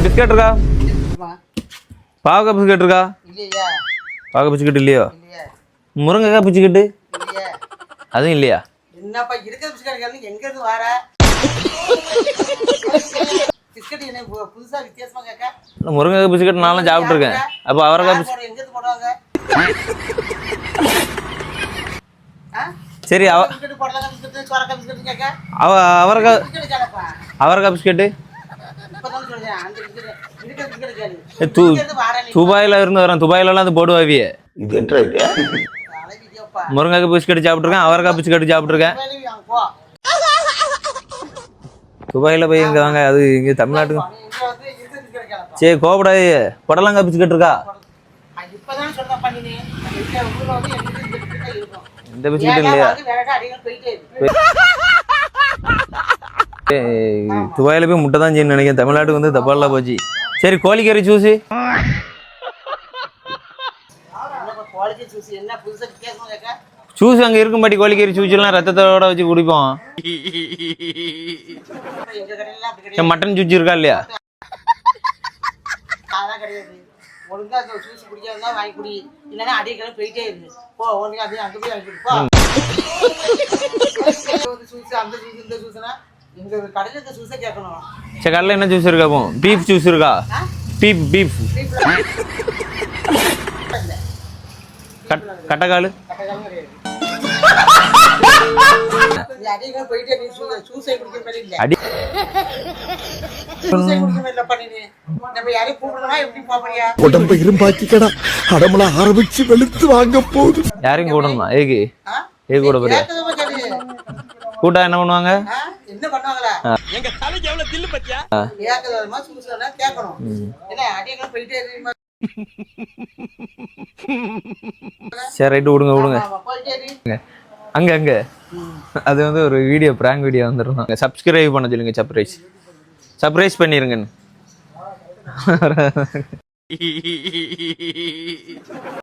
Biscuit இருக்கா? பாவக்காய் biscuit இருக்கா? இல்லையா? பாவக்காய் பிஸ்கட் இல்லையோ? இல்லையா? முருங்கைக்காய் பிஸ்கட்டு இல்லையா? அதுவும் இல்லையா? என்னப்பா இருக்கிற பிஸ்கட் கேள்வி எங்க இருந்து வர? பிஸ்கட் என்ன புதுசா வித்தியாசமா கேட்க? முருங்கைக்காய் பிஸ்கட் நானும் சாப்பிட்டுருக்கேன். அப்போ அவரைக்காய் பிஸ்கட் எங்க இருந்து போடுவாங்க? சரி பிஸ்கட் போடலாம் பிஸ்கட் சொரக்காய் பிஸ்கட் கேட்க? அவரைக்காய் பிஸ்கட் கேளப்பா. அவரைக்காய் பிஸ்கட்டு இப்பதான் சொல்றேன் அந்த பிஸ்கட் இருக்கிற பிஸ்கட் கேளு. துபாயில இருந்து வரேன். துபாயிலலாம் அது போடுவாவியே. இது என்ன இது? தலைவிதியோப்பா. முருங்கைக்காய் பிஸ்கட் சாப்பிட்ருக்கேன். அவரைக்காய் பிஸ்கட் சாப்பிட்ருக்கேன். போ. துபாயில் போய் இங்கே வாங்க. அது இங்கே தமிழ்நாட்டுக்கு இங்க வந்து இருக்கிற பிஸ்கட் கேளப்பா. சரி கோபடாது. புடலங்காய் பிஸ்கட் இருக்கா? இப்பதான் சொல்றப்பா நீ. இந்த ஊர்ல வந்து எங்க பிஸ்கட் இருக்கும். இந்த பிஸ்கட் இல்லையா? துபாயில போய் முட்டை தான் செய்யணும் நினைக்கிறேன். தமிழ்நாட்டுக்கு வந்து தப்பால போச்சு. சரி கோழிக்கறி ஜூஸு ஜூஸ் அங்கே இருக்கும்பாட்டி. கோழிக்கறி ஜூஸ்லாம் ரத்தத்தோட வச்சு குடிப்போம். மட்டன் ஜூஸ் இருக்கா இல்லையா? ஒழுங்கா ஜூஸ் குடிக்கிறதா வாங்கி குடி, இல்லைன்னா அடிக்கடி போயிட்டே இருக்கு. போ ஒழுங்கா அப்படியே அங்கே போய் வாங்கி குடிப்பா. ஜூஸ் அந்த ஜூஸ் இந்த ஜூஸ்னா எங்க கடையில் இருக்க ஜூஸை கேட்கணும். சரி கடையில் என்ன ஜூஸ் இருக்கா? அப்போ பீஃப் ஜூஸ் இருக்கா? பீஃப் கட்டக்கால் போயிட்டே ஜூஸை குடிக்கிற மாதிரி இல்லை. அடி உடம்ப இரும்பாக்கிக்கடா. அடமலா ஆரம்பிச்சு வெளுத்து வாங்க போகுது. யாரையும் கூடணுமா? ஏக்கு கூட போறியா? கூட்டா என்ன பண்ணுவாங்க? என்ன பண்ணுவாங்களா? எங்க தலைக்கு எவ்வளவு தில்லு பத்தியா? ஏக்கதமா சூஸ்னா கேட்கணும். என்ன அடியங்க போயிட்டே இருக்கீங்க. சரி ரைட் விடுங்க. அங்க அது வந்து ஒரு வீடியோ பிராங்க் வீடியோ வந்துருந்தாங்க. சப்ஸ்கிரைப் பண்ண சொல்லுங்க. சர்ப்ரைஸ் பண்ணிருங்க.